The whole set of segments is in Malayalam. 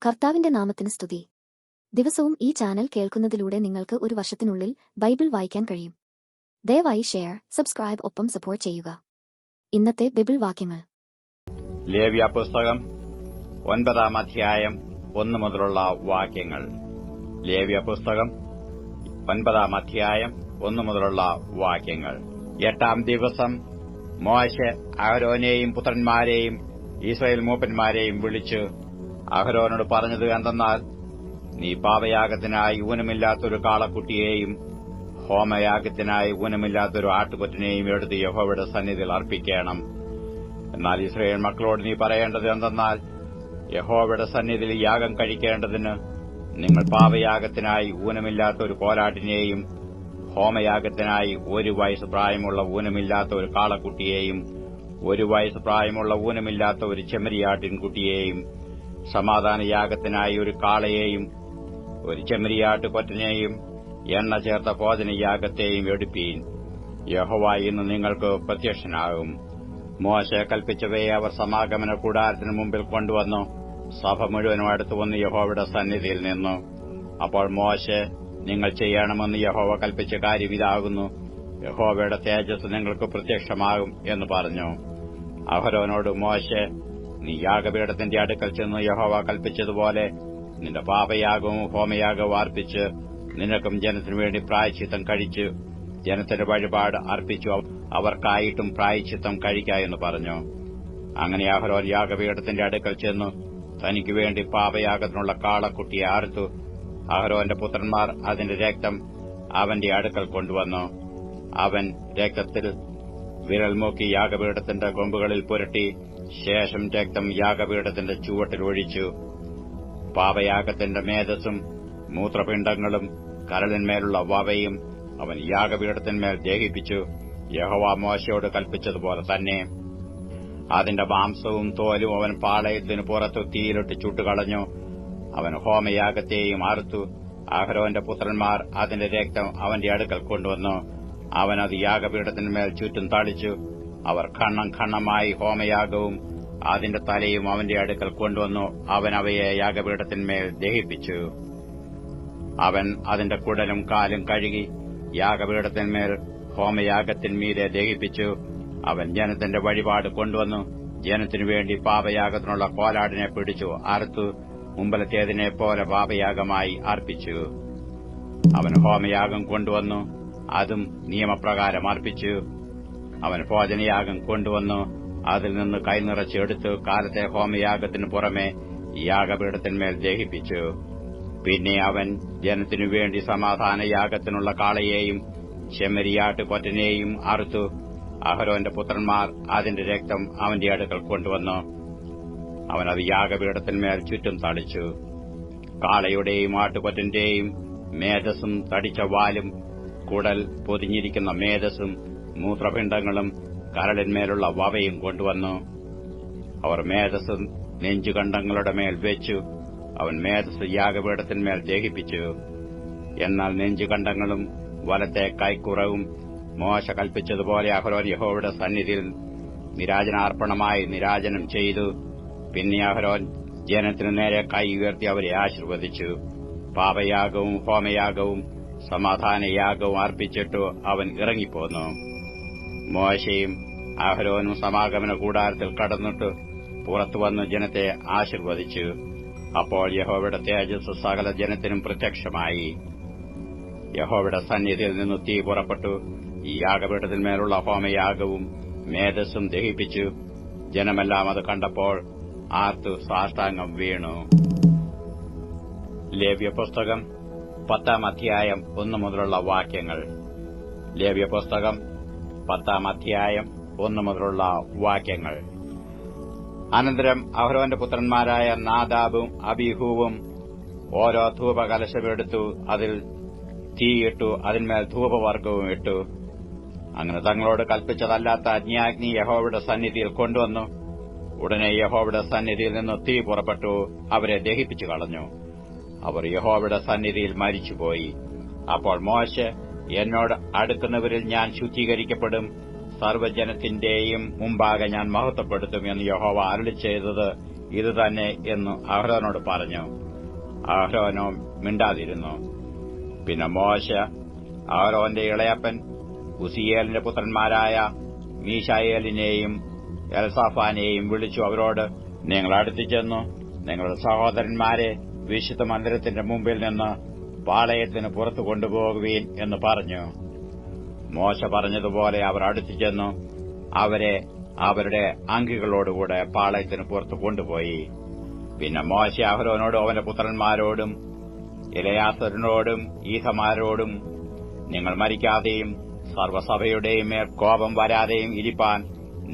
കർത്താവിന്റെ നാമത്തിന് സ്തുതി. ദിവസവും ഈ ചാനൽ കേൾക്കുന്നതിലൂടെ നിങ്ങൾക്ക് ഒരു വർഷത്തിനുള്ളിൽ ബൈബിൾ വായിക്കാൻ കഴിയും. ദയവായി ഷെയർ, സബ്സ്ക്രൈബ് ഒപ്പം സപ്പോർട്ട് ചെയ്യുക. ഇന്നത്തെ ബൈബിൾ വാക്യങ്ങൾ. ലേവ്യ പുസ്തകം 9-ാം അധ്യായം 1 മുതലുള്ള വാക്യങ്ങൾ. ലേവ്യ പുസ്തകം 9-ാം അധ്യായം 1 മുതലുള്ള വാക്യങ്ങൾ. 8-ാം ദിവസം മോശെ അഹരോനെയും പുത്രന്മാരെയും ഇസ്രായേൽ മൂപ്പന്മാരെയും വിളിച്ച് അഹരോനോട് പറഞ്ഞത് എന്തെന്നാൽ, നീ പാപയാഗത്തിനായി ഊനമില്ലാത്തൊരു കാളക്കുട്ടിയെയും ഹോമയാഗത്തിനായി ഊനമില്ലാത്തൊരു ആട്ടുകൊറ്റനെയും എടുത്ത് യഹോവയുടെ സന്നിധിയിൽ അർപ്പിക്കണം. എന്നാൽ ഇസ്രായേൽ മക്കളോട് നീ പറയേണ്ടത് എന്തെന്നാൽ, യഹോവയുടെ സന്നിധിയിൽ യാഗം കഴിക്കേണ്ടതിന് നിങ്ങൾ പാപയാഗത്തിനായി ഊനമില്ലാത്ത ഒരു കോലാട്ടിനെയും ഹോമയാഗത്തിനായി 1 വയസ്സ് പ്രായമുള്ള ഊനമില്ലാത്ത ഒരു കാളക്കുട്ടിയെയും 1 വയസ്സ് പ്രായമുള്ള ഊനമില്ലാത്ത ഒരു ചെമ്മരിയാട്ടിൻകുട്ടിയെയും സമാധാനയാഗത്തിനായി ഒരു കാളയെയും ഒരു ചെമ്മരിയാട്ടുകൊറ്റനെയും എണ്ണ ചേർത്ത ഭോജനയാഗത്തെയും എടുപ്പീൻ. യഹോവ ഇന്ന് നിങ്ങൾക്ക് പ്രത്യക്ഷനാകും. മോശെ കൽപ്പിച്ചവയെ അവർ സമാഗമന കൂടാരത്തിന് മുമ്പിൽ കൊണ്ടുവന്നു. സഭ മുഴുവനും അടുത്തു വന്ന് യഹോവയുടെ സന്നിധിയിൽ നിന്നു. അപ്പോൾ മോശെ, നിങ്ങൾ ചെയ്യണമെന്ന് യഹോവ കൽപ്പിച്ച കാര്യം ഇതാകുന്നു. യഹോവയുടെ തേജസ് നിങ്ങൾക്ക് പ്രത്യക്ഷമാകും എന്ന് പറഞ്ഞു. അഹരോനോട് മോശെ, നീ യാഗപീഠത്തിന്റെ അടുക്കൽ ചെന്ന് യഹോവ കൽപ്പിച്ചതുപോലെ നിന്റെ പാപയാഗവും ഹോമയാഗവും അർപ്പിച്ച് നിനക്കും ജനത്തിനു വേണ്ടി പ്രായശ്ചിത്തം കഴിച്ച് ജനത്തിന്റെ വഴിപാട് അർപ്പിച്ചു അവർക്കായിട്ടും പ്രായശ്ചിത്തം കഴിക്കാമെന്ന് പറഞ്ഞു. അങ്ങനെ അഹരോൻ യാഗപീഠത്തിന്റെ അടുക്കൽ ചെന്നു തനിക്ക് വേണ്ടി പാപയാഗത്തിനുള്ള കാളക്കുട്ടിയെ അറുത്തു. അഹരോന്റെ പുത്രന്മാർ അതിന്റെ രക്തം അവന്റെ അടുക്കൽ കൊണ്ടുവന്നു. അവൻ രക്തത്തിൽ വിരൽ മൂക്കി യാഗപീഠത്തിന്റെ കൊമ്പുകളിൽ പുരട്ടി ശേഷം രക്തം യാഗപീഠത്തിന്റെ ചുവട്ടിൽ ഒഴിച്ചു. പാപയാഗത്തിന്റെ മേധസ്സും മൂത്രപിണ്ഡങ്ങളും കരളിന്മേലുള്ള വവയും അവൻ യാഗപീഠത്തിന്മേൽ ദഹിപ്പിച്ചു, യഹോവ മോശയോട് കൽപ്പിച്ചതുപോലെ തന്നെ. അതിന്റെ മാംസവും തോലും അവൻ പാളയത്തിനു പുറത്തു തീയിലിട്ട് ചുട്ടുകളഞ്ഞു. അവൻ ഹോമയാഗത്തെയും അറുത്തു. അഹരോന്റെ പുത്രന്മാർ അതിന്റെ രക്തം അവന്റെ അടുക്കൽ കൊണ്ടുവന്നു. അവൻ അത് യാഗപീഠത്തിന്മേൽ ചുറ്റും തളിച്ചു. അവർ ഖണ്ണം ഖണ്ണമായി ഹോമയാഗവും അതിന്റെ തലയും അവന്റെ അടുക്കൽ കൊണ്ടുവന്നു. അവൻ അവയെ യാഗപീഠത്തിന്മേൽ ദഹിപ്പിച്ചു. അവൻ അതിന്റെ കുടലും കാലും കഴുകി യാഗപീഠത്തിന്മേൽ ഹോമയാഗത്തിന്മീതെ ദഹിപ്പിച്ചു. അവൻ ജനത്തിന്റെ വഴിപാട് കൊണ്ടുവന്നു. ജനത്തിനു വേണ്ടി പാപയാഗത്തിനുള്ള കോലാടിനെ പിടിച്ചു അറുത്തു മുമ്പലത്തേതിനെപ്പോലെ പാപയാഗമായി അർപ്പിച്ചു. അവൻ ഹോമയാഗം കൊണ്ടുവന്നു, അതും നിയമപ്രകാരം അർപ്പിച്ചു. അവൻ ഭോജനയാഗം കൊണ്ടുവന്നു, അതിൽ നിന്ന് കൈനിറച്ചെടുത്ത് കാലത്തെ ഹോമയാഗത്തിനു പുറമെ യാഗപീഠത്തിന്മേൽ ദഹിപ്പിച്ചു. പിന്നെ അവൻ ജനത്തിനു വേണ്ടി സമാധാനയാഗത്തിനുള്ള കാളയെയും ചെമ്മരിയാട്ടുകൊറ്റനെയും അറുത്തു. അഹരോന്റെ പുത്രന്മാർ അതിന്റെ രക്തം അവന്റെ അടുക്കൽ കൊണ്ടുവന്നു. അവൻ അത് യാഗപീഠത്തിന്മേൽ ചുറ്റും തളിച്ചു. കാളയുടെയും ആട്ടുകൊറ്റന്റെയും മേധസ്സും തടിച്ച വാലും കുടൽ പൊതിഞ്ഞിരിക്കുന്ന മേധസ്സും മൂത്രപിണ്ഡങ്ങളും കരളിന്മേലുള്ള വവയും കൊണ്ടുവന്നു. അവർ മേധസ് നെഞ്ചുകണ്ഡങ്ങളുടെ മേൽ വെച്ചു. അവൻ മേധസ് യാഗപീഠത്തിന്മേൽ ദഹിപ്പിച്ചു. എന്നാൽ നെഞ്ചുകണ്ഡങ്ങളും വലത്തെ കൈക്കുറവും മോശ കൽപ്പിച്ചതുപോലെ അഹരോൻ യഹോവയുടെ സന്നിധിയിൽ നിരാജനാർപ്പണമായി നിരാജനം ചെയ്തു. പിന്നെ അഹരോൻ ജനത്തിനു നേരെ കൈ ഉയർത്തി അവരെ ആശീർവദിച്ചു. പാപയാഗവും ഹോമയാഗവും സമാധാനയാഗവും അർപ്പിച്ചിട്ടു അവൻ ഇറങ്ങിപ്പോന്നു. മോശയും അഹരോനും സമാഗമന കൂടാരത്തിൽ കടന്നിട്ട് പുറത്തുവന്ന് ജനത്തെ ആശീർവദിച്ചു. അപ്പോൾ യഹോവയുടെ തേജസ് സകല ജനത്തിനും പ്രത്യക്ഷമായി. യഹോവയുടെ സന്നിധിയിൽ നിന്ന് തീ പുറപ്പെട്ടു ഈ യാഗപീഠത്തിന്മേലുള്ള ഹോമയാഗവും മേധസ്സും ദഹിപ്പിച്ചു. ജനമെല്ലാം അത് കണ്ടപ്പോൾ ആർത്തു സാഷ്ടാംഗം വീണു. ലേവ്യ പുസ്തകം 10-ാം അധ്യായം 1 മുതലുള്ള വാക്യങ്ങൾ. ലേവ്യ പുസ്തകം 10-ാം അധ്യായം 1 മുതലുള്ള വാക്യങ്ങൾ. അനന്തരം അഹരോന്റെ പുത്രന്മാരായ നാദാബും അബീഹൂവും ഓരോ ധൂപകലശമെടുത്തു അതിൽ തീയിട്ടു അതിന്മേൽ ധൂപവർഗവും ഇട്ടു. അങ്ങനെ തങ്ങളോട് കൽപ്പിച്ചതല്ലാത്ത അജ്ഞാഗ്നി യഹോവയുടെ സന്നിധിയിൽ കൊണ്ടുവന്നു. ഉടനെ യഹോവയുടെ സന്നിധിയിൽ നിന്ന് തീ പുറപ്പെട്ടു അവരെ ദഹിപ്പിച്ചു കളഞ്ഞു. അവർ യഹോവയുടെ സന്നിധിയിൽ മരിച്ചുപോയി. അപ്പോൾ മോശെ, എന്നോട് അടുക്കുന്നവരിൽ ഞാൻ ശുദ്ധീകരിക്കപ്പെടും, സർവ്വജനത്തിന്റെയും മുമ്പാകെ ഞാൻ മഹത്വപ്പെടുത്തും എന്ന് യഹോവ അരുളിച്ചെയ്തത് ഇത് തന്നെ എന്ന് അഹരോനോട് പറഞ്ഞു. അഹരോനോ മിണ്ടാതിരുന്നു. പിന്നെ മോശെ അഹരോന്റെ ഇളയപ്പൻ ഉസിയേലിന്റെ പുത്രന്മാരായ മീശായേലിനെയും എൽസാഫാനെയും വിളിച്ചു അവരോട്, നിങ്ങൾ അടുത്തു ചെന്നു നിങ്ങളുടെ സഹോദരന്മാരെ വിശുദ്ധ മന്ദിരത്തിന്റെ മുമ്പിൽ നിന്ന് പാളയത്തിന് പുറത്തു കൊണ്ടുപോകുവീൻ എന്ന് പറഞ്ഞു. മോശെ പറഞ്ഞതുപോലെ അവർ അടുത്തു ചെന്നു അവരെ അവരുടെ അങ്കികളോടുകൂടെ പാളയത്തിന് പുറത്തു കൊണ്ടുപോയി. പിന്നെ മോശെ അഹരോനോടും അവന്റെ പുത്രന്മാരോടും എലെയാസരിനോടും ഈഥമാരോടും, നിങ്ങൾ മരിക്കാതെയും സർവ്വസഭയുടെയും മേൽ കോപം വരാതെയും ഇരിപ്പാൻ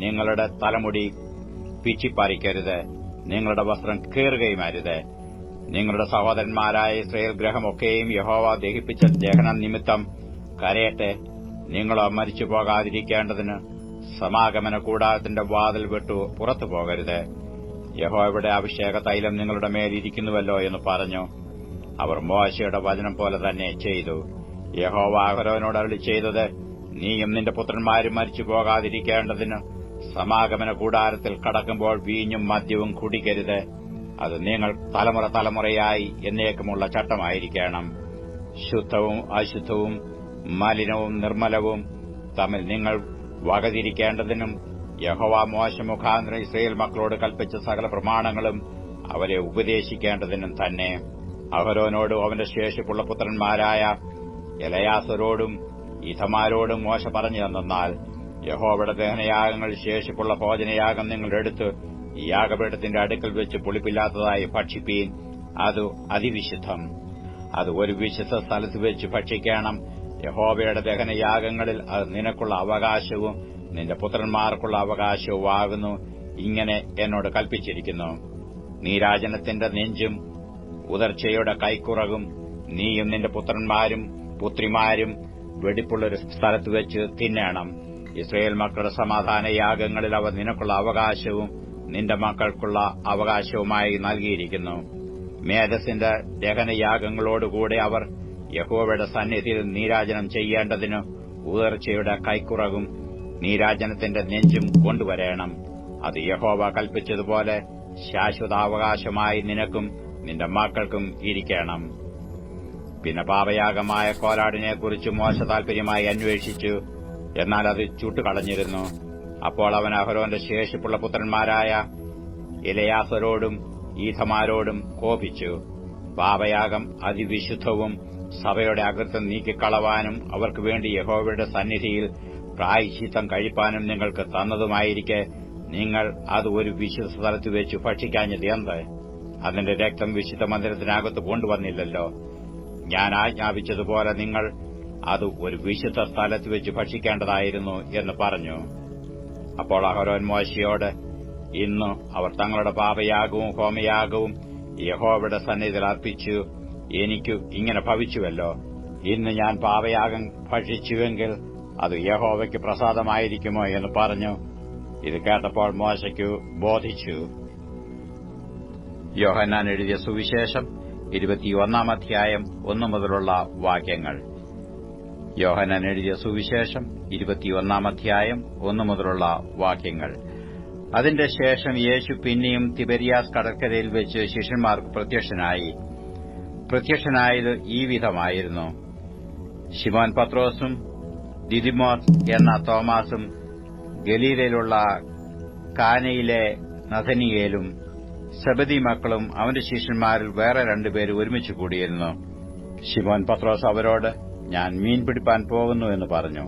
നിങ്ങളുടെ തലമുടി പിച്ചിപ്പറിക്കരുത്, നിങ്ങളുടെ വസ്ത്രം കീറുകയും അരുത്. നിങ്ങളുടെ സഹോദരന്മാരായ ഇസ്രായേൽ ഗ്രഹമൊക്കെയും യഹോവ ദഹിപ്പിച്ച ദഹനം നിമിത്തം കരയട്ടെ. നിങ്ങളോ മരിച്ചു പോകാതിരിക്കേണ്ടതിന് സമാഗമന കൂടാരത്തിന്റെ വാതിൽ വിട്ടു പുറത്തു പോകരുത്. യഹോവയുടെ അഭിഷേക തൈലം നിങ്ങളുടെ മേലിരിക്കുന്നുവല്ലോ എന്ന് പറഞ്ഞു. അവർ മോശയുടെ വചനം പോലെ തന്നെ ചെയ്തു. യഹോവ അഹരോനോട് അരുളി ചെയ്തത്, നീയും നിന്റെ പുത്രന്മാരും മരിച്ചു പോകാതിരിക്കേണ്ടതിന് സമാഗമന കൂടാരത്തിൽ കടക്കുമ്പോൾ വീഞ്ഞും മദ്യവും കുടിക്കരുത്. അത് നിങ്ങൾ തലമുറ തലമുറയായി എന്നേക്കുമുള്ള ചട്ടമായിരിക്കണം. ശുദ്ധവും അശുദ്ധവും മലിനവും നിർമ്മലവും തമ്മിൽ നിങ്ങൾ വകതിരിക്കേണ്ടതിനും യഹോവ മോശെ മുഖാന്തരം ഇസ്രായേൽ മക്കളോട് കൽപ്പിച്ച സകല പ്രമാണങ്ങളും അവരെ ഉപദേശിക്കേണ്ടതിനും തന്നെ. അഹരോനോടും അവന്റെ ശേഷിപ്പുള്ള പുത്രന്മാരായ എലെയാസരോടും ഈഥമാരോടും മോശെ പറഞ്ഞു തന്നാൽ, യഹോവയുടെ ദഹനയാഗങ്ങൾ ശേഷിപ്പുള്ള ഭോജനയാഗം നിങ്ങളെടുത്ത് ഈ യാഗപീഠത്തിന്റെ അടുക്കൽ വെച്ച് പുളിപ്പില്ലാത്തതായി ഭക്ഷിപ്പീൻ. അത് അതിവിശുദ്ധം. അത് ഒരു വിശുദ്ധ സ്ഥലത്ത് വെച്ച് ഭക്ഷിക്കണം. യഹോവയുടെ ദഹനയാഗങ്ങളിൽ അത് നിനക്കുള്ള അവകാശവും നിന്റെ പുത്രന്മാർക്കുള്ള അവകാശവുമാകുന്നു. ഇങ്ങനെ എന്നോട് കൽപ്പിച്ചിരിക്കുന്നു. നീരാജനത്തിന്റെ നെഞ്ചും ഉദർച്ചയുടെ കൈക്കുറകും നീയും നിന്റെ പുത്രന്മാരും പുത്രിമാരും വെടിപ്പുള്ളൊരു സ്ഥലത്ത് വെച്ച് തിന്നണം. ഇസ്രായേൽ മക്കളുടെ സമാധാനയാഗങ്ങളിൽ അവ നിനക്കുള്ള അവകാശവും നിന്റെ മക്കൾക്കുള്ള അവകാശവുമായി നൽകിയിരിക്കുന്നു. മേധസ്സിന്റെ ദഹനയാഗങ്ങളോടുകൂടെ അവർ യഹോവയുടെ സന്നിധിയിൽ നീരാജനം ചെയ്യേണ്ടതിന് ഉയർച്ചയുടെ കൈക്കുറകും നീരാജനത്തിന്റെ നെഞ്ചും കൊണ്ടുവരണം. അത് യഹോവ കൽപ്പിച്ചതുപോലെ ശാശ്വതാവകാശമായി നിനക്കും നിന്റെ മക്കൾക്കും ഇരിക്കണം. പിന്നെ പാപയാഗമായ കോലാടിനെക്കുറിച്ച് മോശെ താൽപര്യമായി അന്വേഷിച്ചു. എന്നാൽ അത് ചുട്ടുകളഞ്ഞിരുന്നു. അപ്പോൾ അവൻ അഹരോന്റെ ശേഷിപ്പുള്ള പുത്രന്മാരായ എലെയാസരോടും ഈഥമാരോടും കോപിച്ചു. പാപയാഗം അതിവിശുദ്ധവും സഭയുടെ അകൃത്യം നീക്കിക്കളവാനും അവർക്ക് വേണ്ടി യഹോവയുടെ സന്നിധിയിൽ പ്രായശ്ചിത്തം കഴിപ്പാനും നിങ്ങൾക്ക് തന്നതുമായിരിക്കെ നിങ്ങൾ അത് ഒരു വിശുദ്ധ സ്ഥലത്ത് വെച്ച് ഭക്ഷിക്കാഞ്ഞത് എന്ത്? അതിന്റെ രക്തം വിശുദ്ധ മന്ദിരത്തിനകത്ത് കൊണ്ടുവന്നില്ലല്ലോ. ഞാൻ ആജ്ഞാപിച്ചതുപോലെ നിങ്ങൾ അത് ഒരു വിശുദ്ധ സ്ഥലത്ത് വെച്ച് ഭക്ഷിക്കേണ്ടതായിരുന്നു എന്ന് പറഞ്ഞു. അപ്പോൾ അഹരോൻ മോശെയോട്, ഇന്ന് അവർ തങ്ങളുടെ പാപയാഗവും ഹോമയാഗവും യഹോവയുടെ സന്നിധിയിൽ അർപ്പിച്ചു. എനിക്കു ഇങ്ങനെ ഭവിച്ചുവല്ലോ. ഇന്ന് ഞാൻ പാപയാഗം ഭക്ഷിച്ചുവെങ്കിൽ അത് യഹോവയ്ക്ക് പ്രസാദമായിരിക്കുമോ എന്ന് പറഞ്ഞു. ഇത് കേട്ടപ്പോൾ മോശയ്ക്കു ബോധിച്ചു. യോഹന്നാൻ എഴുതിയ സുവിശേഷം 21 അധ്യായം 1 മുതലുള്ള വാക്യങ്ങൾ. യോഹന്നാൻ എഴുതിയ സുവിശേഷം 21 അധ്യായം 1 മുതലുള്ള വാക്യങ്ങൾ. അതിന്റെ ശേഷം യേശു പിന്നെയും തിബരിയാസ് കടൽക്കരയിൽ വെച്ച് ശിഷ്യന്മാർക്ക് പ്രത്യക്ഷനായത് ഈ വിധമായിരുന്നു. ശിമോൻ പത്രോസും ദിദിമോസ് എന്ന തോമാസും ഗലീലയിലുള്ള കാനയിലെ നഥനിയേലും സെബദി മക്കളും അവന്റെ ശിഷ്യന്മാരിൽ വേറെ 2 പേര് ഒരുമിച്ച് കൂടിയിരുന്നു. ശിമോൻ പത്രോസ് അവരോട്, ഞാൻ മീൻ പിടിപ്പാൻ പോകുന്നു എന്ന് പറഞ്ഞു.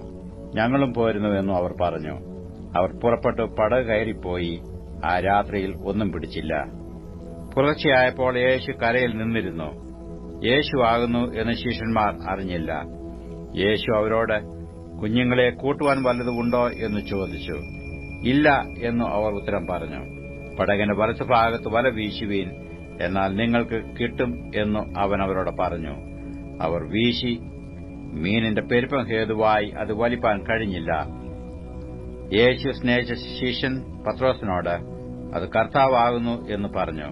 ഞങ്ങളും പോരുന്നുവെന്നും അവർ പറഞ്ഞു. അവർ പുറപ്പെട്ടു പടക് കയറിപ്പോയി. ആ രാത്രിയിൽ ഒന്നും പിടിച്ചില്ല. പുലർച്ചയായപ്പോൾ യേശു കരയിൽ നിന്നിരുന്നു. യേശു ആകുന്നു എന്ന് ശിഷ്യന്മാർ അറിഞ്ഞില്ല. യേശു അവരോട്, കുഞ്ഞുങ്ങളെ കൂട്ടുവാൻ വല്ലതുമുണ്ടോ എന്ന് ചോദിച്ചു. ഇല്ല എന്നു അവർ ഉത്തരം പറഞ്ഞു. പടകിന് വലത്തുഭാഗത്ത് വല വീശുവീൻ, എന്നാൽ നിങ്ങൾക്ക് കിട്ടും എന്നു അവൻ അവരോട് പറഞ്ഞു. അവർ വീശി. മീനിന്റെ പെരുപ്പം ഹേതുവായി അത് വലിപ്പാൻ കഴിഞ്ഞില്ല. യേശു സ്നേഹിച്ച ശിഷ്യൻ പത്രോസിനോട്, അത് കർത്താവാകുന്നു എന്ന് പറഞ്ഞു.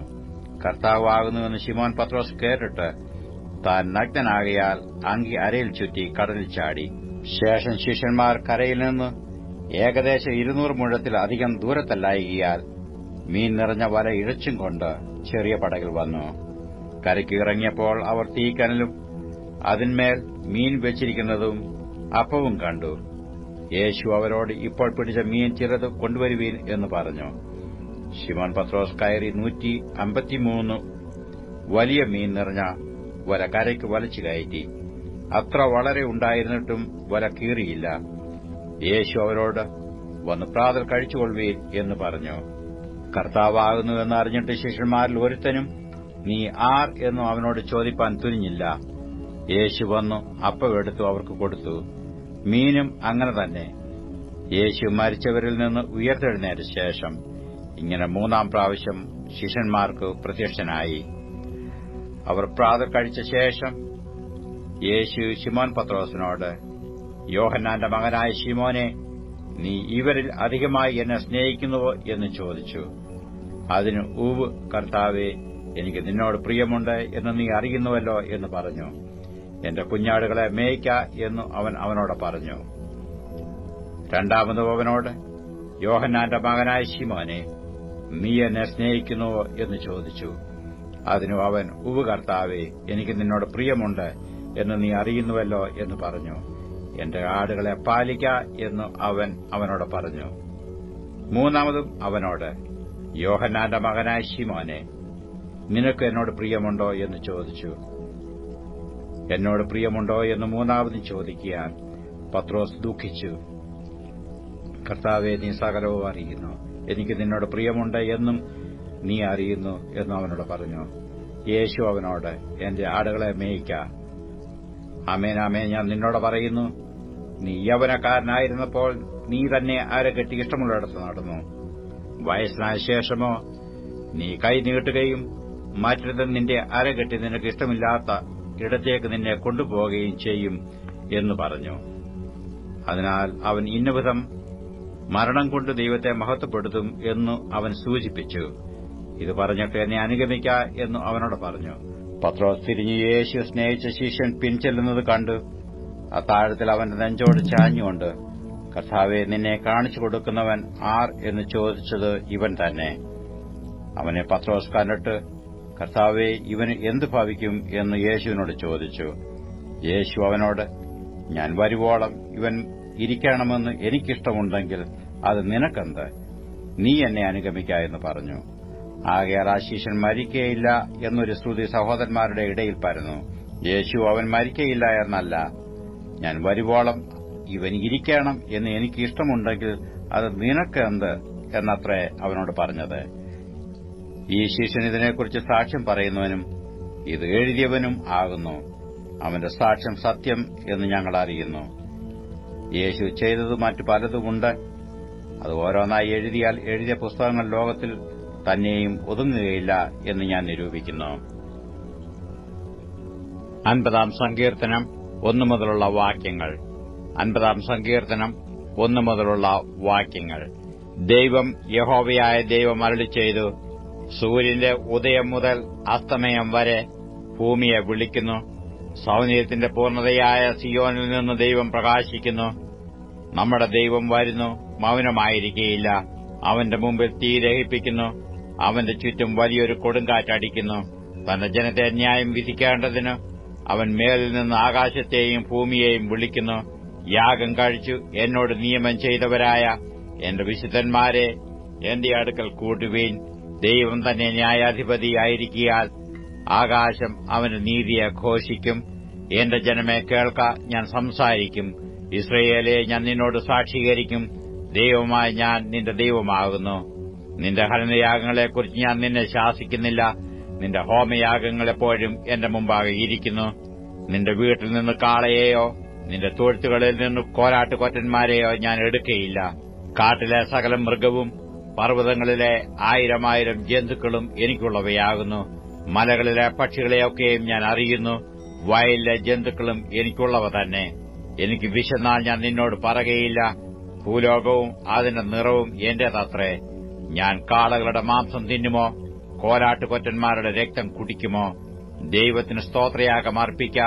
കർത്താവാകുന്നുവെന്ന് ശിമോൻ പത്രോസ് കേട്ടിട്ട് താൻ നഗ്നനാകയാൽ അങ്കി അരയിൽ ചുറ്റി കടലിൽ ചാടി. ശേഷം ശിഷ്യന്മാർ കരയിൽ നിന്ന് ഏകദേശം 200 മുഴത്തിൽ അധികം ദൂരത്തല്ലായികയാൽ മീൻ നിറഞ്ഞ വല ഇഴച്ചും കൊണ്ട് ചെറിയ പടകിൽ വന്നു. കരയ്ക്ക് ഇറങ്ങിയപ്പോൾ അവർ തീക്കനലും അതിന്മേൽ മീൻ വെച്ചിരിക്കുന്നതും അപ്പവും കണ്ടു. യേശു അവരോട്, ഇപ്പോൾ പിടിച്ച മീൻ ചിലത് കൊണ്ടുവരുവീൻ എന്ന് പറഞ്ഞു. ശിമോൻ പത്രോസ് കയറി 153 വലിയ മീൻ നിറഞ്ഞ വല കരയ്ക്ക് വലിച്ചു കയറ്റി. അത്ര വളരെ ഉണ്ടായിരുന്നിട്ടും വല കീറിയില്ല. യേശു അവരോട്, വന്ന് പ്രാതൽ കഴിച്ചുകൊള്ളുവീൻ എന്ന് പറഞ്ഞു. കർത്താവാകുന്നുവെന്ന് അറിഞ്ഞിട്ട് ശിഷ്യന്മാരിൽ ഒരുത്തനും നീ ആർ എന്നും അവനോട് ചോദിപ്പാൻ തുനിഞ്ഞില്ല. യേശു വന്നു അപ്പമെടുത്തു അവർക്ക് കൊടുത്തു. മീനും അങ്ങനെ തന്നെ. യേശു മരിച്ചവരിൽ നിന്ന് ഉയർത്തെഴുന്നേറ്റ ശേഷം ഇങ്ങനെ 3-ാം പ്രാവശ്യം ശിഷ്യന്മാർക്ക് പ്രത്യക്ഷനായി. അവർ പ്രാതൽ കഴിച്ച ശേഷം യേശു ശിമോൻ പത്രോസിനോട്, യോഹന്നാന്റെ മകനായ ശിമോനെ, നീ ഇവരിൽ അധികമായി എന്നെ സ്നേഹിക്കുന്നുവോ എന്ന് ചോദിച്ചു. അതിന് ഊവ് കർത്താവേ, എനിക്ക് നിന്നോട് പ്രിയമുണ്ട് എന്ന് നീ അറിയുന്നുവല്ലോ എന്ന് പറഞ്ഞു. എന്റെ കുഞ്ഞാടുകളെ മേയ്ക്ക എന്നു അവൻ അവനോട് പറഞ്ഞു. രണ്ടാമതും അവനോട്, യോഹന്നാന്റെ മകനായ ശിമോനെ, നീ എന്നെ സ്നേഹിക്കുന്നുവോ എന്ന് ചോദിച്ചു. അതിനു അവൻ, ഉവ്വ് കർത്താവേ, എനിക്ക് നിന്നോട് പ്രിയമുണ്ട് എന്ന് നീ അറിയുന്നുവല്ലോ എന്ന് പറഞ്ഞു. എന്റെ ആടുകളെ പാലിക്ക എന്ന് അവൻ അവനോട് പറഞ്ഞു. മൂന്നാമതും അവനോട്, യോഹന്നാന്റെ മകനായ ശിമോനെ, നിനക്ക് എന്നോട് പ്രിയമുണ്ടോ എന്ന് ചോദിച്ചു. എന്നോട് പ്രിയമുണ്ടോ എന്ന് മൂന്നാമതും ചോദിക്കാൻ പത്രോസ് ദുഃഖിച്ചു. കർത്താവേ, നീ സകലവും അറിയുന്നു, എനിക്ക് നിന്നോട് പ്രിയമുണ്ട് എന്നും നീ അറിയുന്നു എന്നും അവനോട് പറഞ്ഞു. യേശു അവനോട്, എന്റെ ആടുകളെ മേയ്ക്ക. ആമേൻ ആമേൻ, ഞാൻ നിന്നോട് പറയുന്നു, നീ യൗവനക്കാരനായിരുന്നപ്പോൾ നീ തന്നെ അരകെട്ടി ഇഷ്ടമുള്ളിടത്ത് നടന്നു. വയസ്സനായ ശേഷമോ നീ കൈ നീട്ടുകയും മറ്റൊരുത്തൻ നിന്റെ അരകെട്ടി നിനക്ക് ഇഷ്ടമില്ലാത്ത ഇടത്തേക്ക് നിന്നെ കൊണ്ടുപോവുകയും ചെയ്യും എന്ന് പറഞ്ഞു. അതിനാൽ അവൻ ഇന്നവിധം മരണം കൊണ്ട് ദൈവത്തെ മഹത്വപ്പെടുത്തും എന്നു അവൻ സൂചിപ്പിച്ചു. ഇത് പറഞ്ഞിട്ട് എന്നെ അനുഗമിക്ക എന്നു അവനോട് പറഞ്ഞു. പത്രോസ് തിരിഞ്ഞ് യേശു സ്നേഹിച്ച ശിഷ്യൻ പിൻചെല്ലുന്നത് കണ്ടു അത്താഴത്തിൽ അവന്റെ നെഞ്ചോട് ചാഞ്ഞുകൊണ്ട്, കർത്താവെ, നിന്നെ കാണിച്ചു കൊടുക്കുന്നവൻ ആർ എന്ന് ചോദിച്ചത് ഇവൻ തന്നെ. അവനെ പത്രോസ് കണ്ടിട്ട്, കർത്താവെ, ഇവന് എന്ത് ഭവിക്കും എന്ന് യേശുവിനോട് ചോദിച്ചു. യേശു അവനോട്, ഞാൻ വരുവോളം ഇവൻ ഇരിക്കണമെന്ന് എനിക്കിഷ്ടമുണ്ടെങ്കിൽ അത് നിനക്കെന്ത്? നീ എന്നെ അനുഗമിക്ക എന്ന് പറഞ്ഞു. ആകയാൽ ആ ശിഷ്യൻ മരിക്കയില്ല എന്നൊരു ശ്രുതി സഹോദരന്മാരുടെ ഇടയിൽ പരന്നു. യേശു അവൻ മരിക്കയില്ല എന്നല്ല, ഞാൻ വരുവോളം ഇവൻ ഇരിക്കണം എന്ന് എനിക്ക് ഇഷ്ടമുണ്ടെങ്കിൽ അത് നിനക്കെന്ത് എന്നത്രേ അവനോട് പറഞ്ഞത്. ഈ ശിഷ്യൻ ഇതിനെക്കുറിച്ച് സാക്ഷ്യം പറയുന്നവനും ഇത് എഴുതിയവനും ആകുന്നു. അവന്റെ സാക്ഷ്യം സത്യം എന്ന് ഞങ്ങൾ അറിയുന്നു. യേശു ചെയ്തത് മറ്റു പലതുമുണ്ട്. അത് ഓരോന്നായി എഴുതിയാൽ എഴുതിയ പുസ്തകങ്ങൾ ലോകത്തിൽ തന്നെയും ഒതുങ്ങുകയില്ല എന്ന് ഞാൻ നിരൂപിക്കുന്നു. 50-ാം സങ്കീർത്തനം 1 മുതലുള്ള വാക്യങ്ങൾ. 50-ാം സങ്കീർത്തനം 1 മുതലുള്ള വാക്യങ്ങൾ. ദൈവം, യഹോവയായ ദൈവം അരുളിച്ചെയ്തു, സൂര്യന്റെ ഉദയം മുതൽ അസ്തമയം വരെ ഭൂമിയെ വിളിക്കുന്നു. സൗന്ദര്യത്തിന്റെ പൂർണ്ണതയായ സിയോനിൽ നിന്ന് ദൈവം പ്രകാശിക്കുന്നു. നമ്മുടെ ദൈവം വരുന്നു, മൗനമായിരിക്കുകയില്ല. അവന്റെ മുമ്പിൽ തീ ദഹിപ്പിക്കുന്നു. അവന്റെ ചുറ്റും വലിയൊരു കൊടുങ്കാറ്റടിക്കുന്നു. തന്റെ ജനത്തെ ന്യായം വിധിക്കേണ്ടതിന് അവൻ മേലിൽ നിന്ന് ആകാശത്തെയും ഭൂമിയെയും വിളിക്കുന്നു. യാഗം കഴിച്ചു എന്നോട് നിയമം ചെയ്തവരായ എന്റെ വിശുദ്ധന്മാരെ എന്റെ അടുക്കൽ കൂട്ടുവീൻ. ദൈവം തന്നെ ന്യായാധിപതിയായിരിക്കയാൽ ആകാശം അവന്റെ നീതിയെ ഘോഷിക്കും. എന്റെ ജനമേ കേൾക്ക, ഞാൻ സംസാരിക്കും. ഇസ്രയേലെ, ഞാൻ നിന്നോട് സാക്ഷീകരിക്കും. ദൈവമായ ഞാൻ നിന്റെ ദൈവമാകുന്നു. നിന്റെ ഹനനയാഗങ്ങളെക്കുറിച്ച് ഞാൻ നിന്നെ ശാസിക്കുന്നില്ല. നിന്റെ ഹോമയാഗങ്ങൾ എപ്പോഴും എന്റെ മുമ്പാകെ ഇരിക്കുന്നു. നിന്റെ വീട്ടിൽ നിന്ന് കാളയെയോ നിന്റെ തൊഴുത്തുകളിൽ നിന്ന് കോലാട്ടുകൊറ്റന്മാരെയോ ഞാൻ എടുക്കയില്ല. കാട്ടിലെ സകല മൃഗവും പർവ്വതങ്ങളിലെ 1000 ജന്തുക്കളും എനിക്കുള്ളവയാകുന്നു. മലകളിലെ പക്ഷികളെയൊക്കെയും ഞാൻ അറിയുന്നു. വയലിലെ ജന്തുക്കളും എനിക്കുള്ളവ തന്നെ. എനിക്ക് വിശന്നാൽ ഞാൻ നിന്നോട് പറകയില്ല. ഭൂലോകവും അതിന്റെ നിറവും എന്റേതത്രേ. ഞാൻ കാളകളുടെ മാംസം തിന്നുമോ? കോലാട്ടുകൊറ്റന്മാരുടെ രക്തം കുടിക്കുമോ? ദൈവത്തിന് സ്തോത്രയാഗം അർപ്പിക്ക.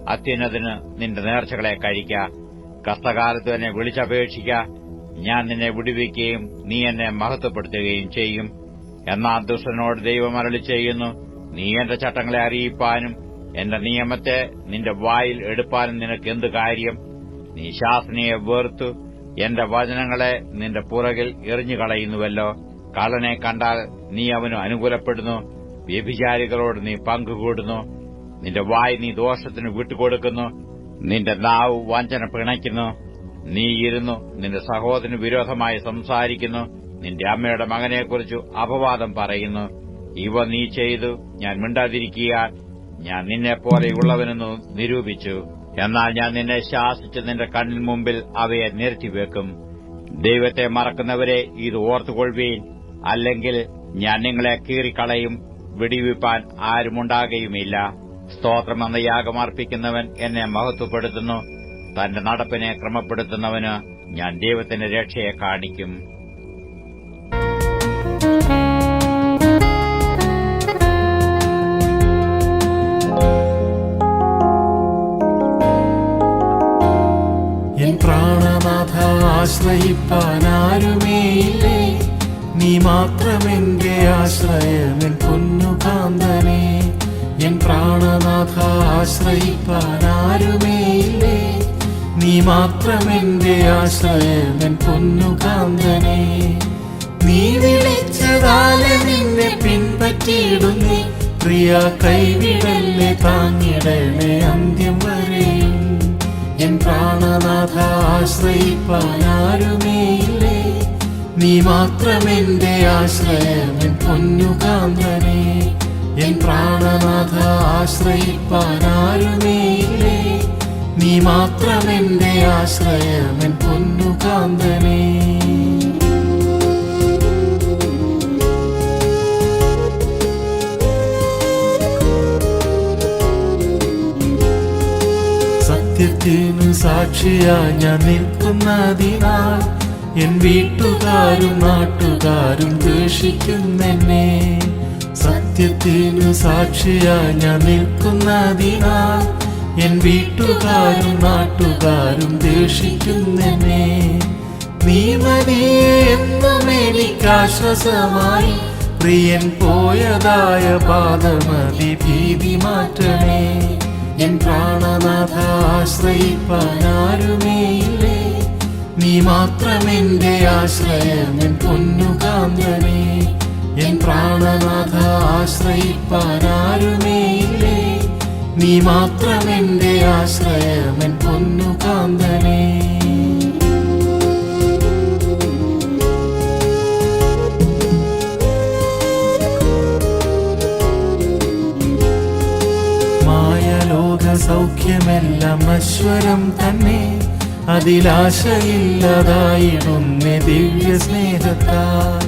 അത്യുന്നതിന് നിന്റെ നേർച്ചകളെ കഴിക്ക. കഷ്ടകാലത്ത് എന്നെ വിളിച്ചപേക്ഷിക്ക. ഞാൻ നിന്നെ വിടുവിക്കുകയും നീ എന്നെ മഹത്വപ്പെടുത്തുകയും ചെയ്യും. എന്നാൽ ദുഷ്ടനോട് ദൈവം അരുളി ചെയ്യുന്നു, നീ എന്റെ ചട്ടങ്ങളെ അറിയിപ്പാനും എന്റെ നിയമത്തെ നിന്റെ വായിൽ എടുപ്പാനും നിനക്ക് എന്ത് കാര്യം? നീ ശാസനയെ വെറുത്തു എന്റെ വചനങ്ങളെ നിന്റെ പുറകിൽ എറിഞ്ഞുകളയുന്നുവല്ലോ. കള്ളനെ കണ്ടാൽ നീ അവന് അനുകൂലപ്പെടുന്നു, വ്യഭിചാരികളോട് നീ പങ്കുകൂടുന്നു. നിന്റെ വായ് നീ ദോഷത്തിന് വിട്ടുകൊടുക്കുന്നു, നിന്റെ നാവ് വഞ്ചന പിണയ്ക്കുന്നു. നീ ഇരുന്നു നിന്റെ സഹോദരന് വിരോധമായി സംസാരിക്കുന്നു, നിന്റെ അമ്മയുടെ മകനെക്കുറിച്ച് അപവാദം പറയുന്നു. ഇവ നീ ചെയ്തു ഞാൻ മിണ്ടാതിരിക്കാൻ ഞാൻ നിന്നെപ്പോലെയുള്ളവനെന്നു നിരൂപിച്ചു. എന്നാൽ ഞാൻ നിന്നെ ശാസിച്ച് നിന്റെ കണ്ണിന് മുമ്പിൽ അവയെ നിരത്തിവെക്കും. ദൈവത്തെ മറക്കുന്നവരെ ഇത് ഓർത്തുകൊള്ളുവീൻ, അല്ലെങ്കിൽ ഞാൻ നിങ്ങളെ കീറിക്കളയും, വെടിവെപ്പാൻ ആരുമുണ്ടാകുകയുമില്ല. സ്തോത്രമെന്ന യാഗമർപ്പിക്കുന്നവൻ എന്നെ മഹത്വപ്പെടുത്തുന്നു, തന്റെ നടപ്പിനെ ക്രമപ്പെടുത്തുന്നവന് ഞാൻ ദൈവത്തിന്റെ രക്ഷയെ കാണിക്കും. എൻ പ്രാണനാഥ ആശ്രയിപ്പാനാരുമേയില്ലേ, നീ മാത്രമെന്റെ ആശ്രയമെൻ പൊന്നുകാന്തനെ. എൻ പ്രാണനാഥ ആശ്രയിപ്പാനാരുമേയില്ലേ, നീ മാത്രമെന്റെ ആശ്രയമെൻ പൊന്നുകാന്തനെ. നീ വിളിച്ചതാലെ നിന്നെ പിൻപറ്റിയിടുന്നേ, പ്രിയ കൈവിടല്ലേ, താങ്ങിടണേ അന്ത്യം വരെയും. എൻ പ്രാണനാഥ ആശ്രയിപ്പാനാരുമേയില്ലേ, നീ മാത്രമെന്റെ ആശ്രയമെൻ പൊന്നുകാന്തനെ. എൻ പ്രാണനാഥ ആശ്രയിപ്പാനാരുമേയില്ലേ, നീ മാത്രമെന്റെ ആശ്രയമെൻ പൊന്നുകാന്തനെ. സത്യത്തിനു സാക്ഷിയായി ഞാൻ നിൽക്കുന്നതിനാൽ എൻ വീട്ടുകാരും നാട്ടുകാരും ദ്വേഷിക്കുന്നെന്നെ. സത്യത്തിനു സാക്ഷിയായി ഞാൻ നിൽക്കുന്നതിനാൽ എൻ വീട്ടുകാരും നാട്ടുകാരും ദ്വേഷിക്കുന്നെന്നെ. നീ മതിയെ എന്നും എനിക്കാശ്വാസമായി, പ്രിയൻ പോയതായ പാദമതി ഭീതി മാറ്റണേ. എൻ പ്രാണനാഥ ആശ്രയിപ്പാനാരുമേയില്ലേ, നീ മാത്രമെന്റെ ആശ്രയമെൻ പൊന്നുകാന്തനെ. എൻ പ്രാണനാഥ ആശ്രയിപ്പാനാരുമേയില്ലേ, നീ മാത്രമെന്റെ ആശ്രയമെൻ പൊന്നുകാന്തനെ. മായലോക സൗഖ്യമെല്ലാം നശ്വരം തന്നെ, അതിലാശയില്ലതായിടുന്നേ ദിവ്യ സ്നേഹത്താൽ.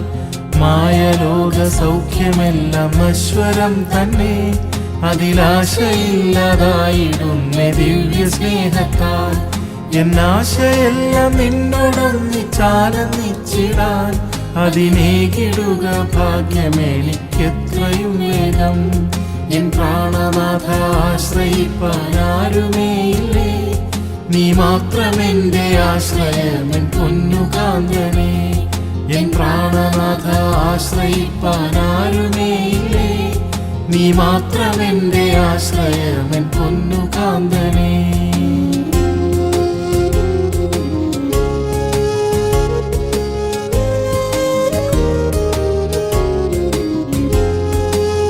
മായലോക സൗഖ്യമെല്ലാം നശ്വരം തന്നെ, അതിലാശയില്ലതായിടുന്നേ ദിവ്യ സ്നേഹത്താൽ. എന്നാശയെല്ലാം നിന്നോടൊന്നിച്ചാലന്നിച്ചിടാൻ, അതിനേകിടുക ഭാഗ്യമെനിക്കെത്രയും വേഗം. എൻ പ്രാണനാഥ ആശ്രയിപ്പാനാരുമേയില്ലേ, നീ മാത്രമെന്റെ ആശ്രയമെൻ പൊന്നുകാന്തനെ. എൻ പ്രാണനാഥ ആശ്രയിപ്പാനാരുമേയില്ലേ, നീ മാത്രമെന്റെ ആശ്രയമെൻ പൊന്നുകാന്തനെ.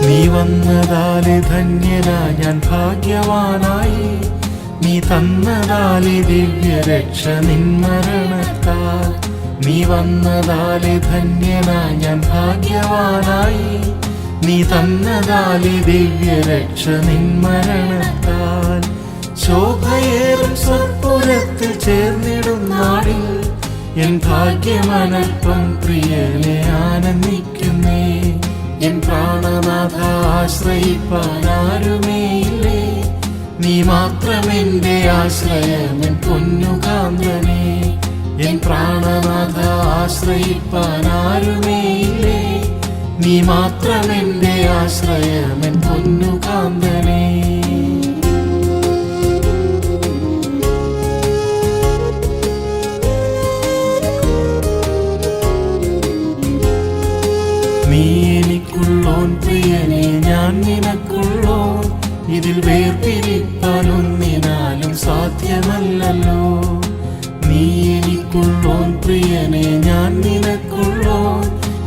നീ വന്നതാലെ ധന്യനാ ഞാൻ ഭാഗ്യവാനായി, നീ തന്നതാലെ ദിവ്യരക്ഷ നിൻ മരണത്താൽ. നീ വന്നതാലെ ധന്യനാ ഞാൻ ഭാഗ്യവാനായി, നീ തന്നതാലെ ദിവ്യരക്ഷ നിൻ മരണത്താൽ. ശോഭയേറും സ്വർപ്പുരത്തിൽ ചേർന്നിടും നാളിൽ എൻ ഭാഗ്യമനൽപ്പം പ്രിയനെ ആനന്ദിക്കുന്നേ. എൻ പ്രാണനാഥ ആശ്രയിപ്പാനാരുമേയില്ലേ, നീ മാത്രമെന്റെ ആശ്രയമെൻ പൊന്നുകാന്തനെ. എൻ പ്രാണനാഥ ആശ്രയിപ്പാനാരുമേയില്ലേ, നീ മാത്രമെന്റെ ആശ്രയമെൻ പൊന്നുകാന്തനെ. നീ ഇതിൽ വേർപിരിപ്പാനൊന്നിനാലും സാധ്യമല്ലല്ലോ. നീ എനിക്കുള്ളോൻ, പ്രിയനെ ഞാൻ നിനക്കുള്ളോൻ,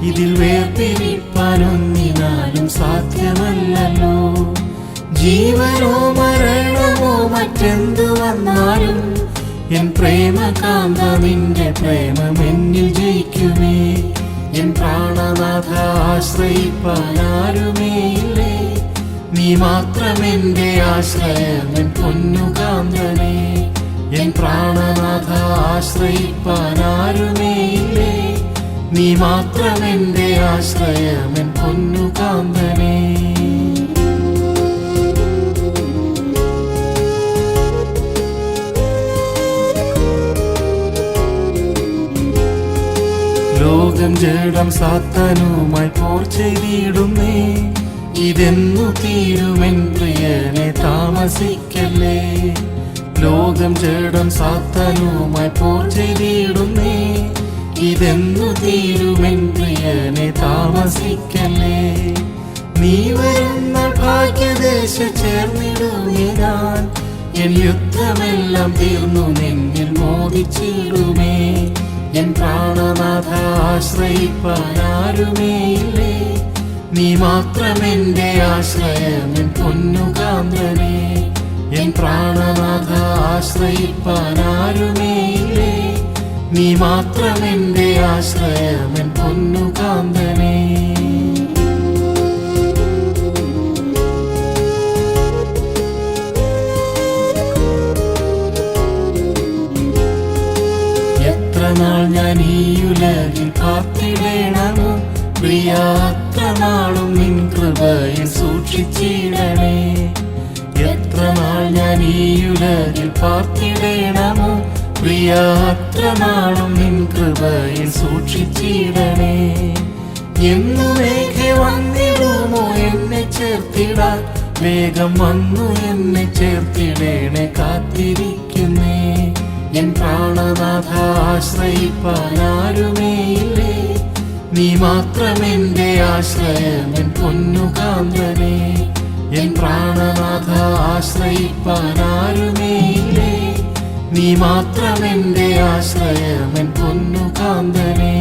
ഇതിൽ വേർപിരിപ്പാനൊന്നിനാലും സാധ്യമല്ലല്ലോ. ജീവനോ മരണമോ മറ്റെന്തു വന്നാലും എൻ പ്രേമകാന്ത നിന്റെ പ്രേമം എന്നിൽ ജയിക്കുമേ. എൻ പ്രാണനാഥ ആശ്രയിപ്പാനാരുമേയില്ലേ, നീ മാത്രമെന്റെ ആശ്രയം എൻ പൊന്നുകാന്തനെ. എൻ പ്രാണനാഥ ആശ്രയിപ്പാനാരുമേയില്ലേ, നീ മാത്രമെന്റെ ആശ്രയം എൻ പൊന്നുകാന്തനെ. ലോകം ജഡം സാത്താനുമായി പോർ ചെയ്തിടുന്നേ, ഇതെന്നു തീരുമെൻ പ്രിയനെ താമസിക്കല്ലേ. ലോകം ജഡം സാത്താനുമായി പോർ ചെയ്തിടുന്നേ, ഇതെന്നു തീരുമെൻ പ്രിയനെ താമസിക്കല്ലേ. നീ വരുന്ന ഭാഗ്യദേശ ചേർന്നിടുമേ ഞാൻ, എൻ യുദ്ധമെല്ലാം തീർന്നു നിന്നിൽ മോദിച്ചിടുമേ. എൻ പ്രാണനാഥ ആശ്രയിപ്പാനാരുമേയില്ലേ, നീ മാത്രമെന്റെ ആശ്രയം എൻ പൊന്നുകാന്തനെ. എൻ പ്രാണനാഥ ആശ്രയിപ്പാനാരുമേയില്ലേ, നീ മാത്രമെന്റെ ആശ്രയം എൻ പൊന്നുകാന്തനെ. നാൾ ഞാൻ ഈ ഉലകിൽ കാത്തിടേണമോ പ്രിയ, അത്ര നാളും നിൻ കൃപയിൽ സൂക്ഷിച്ചിടണേ. എത്ര നാൾ ഞാൻ ഈ ഉലകിൽ കാത്തിടേണമോ പ്രിയ, അത്ര നാളും നിൻ കൃപയിൽ സൂക്ഷിച്ചിടണേ. എന്നുമേഘെ വന്നിടുമോ എന്നെ ചേർത്തിടാൻ, വേഗം വന്നു എന്നെ ചേർത്തിടേണേ കാത്തിരിക്കുന്നേ. എൻ പ്രാണനാഥ ആശ്രയിപ്പാനാരുമേയില്ലേ, നീ മാത്രമെന്റെ ആശ്രയം എൻ പൊന്നുകാന്തനെ. എൻ പ്രാണനാഥ ആശ്രയിപ്പാനാരുമേയില്ലേ, നീ മാത്രമെന്റെ ആശ്രയം എൻ പൊന്നുകാന്തനെ.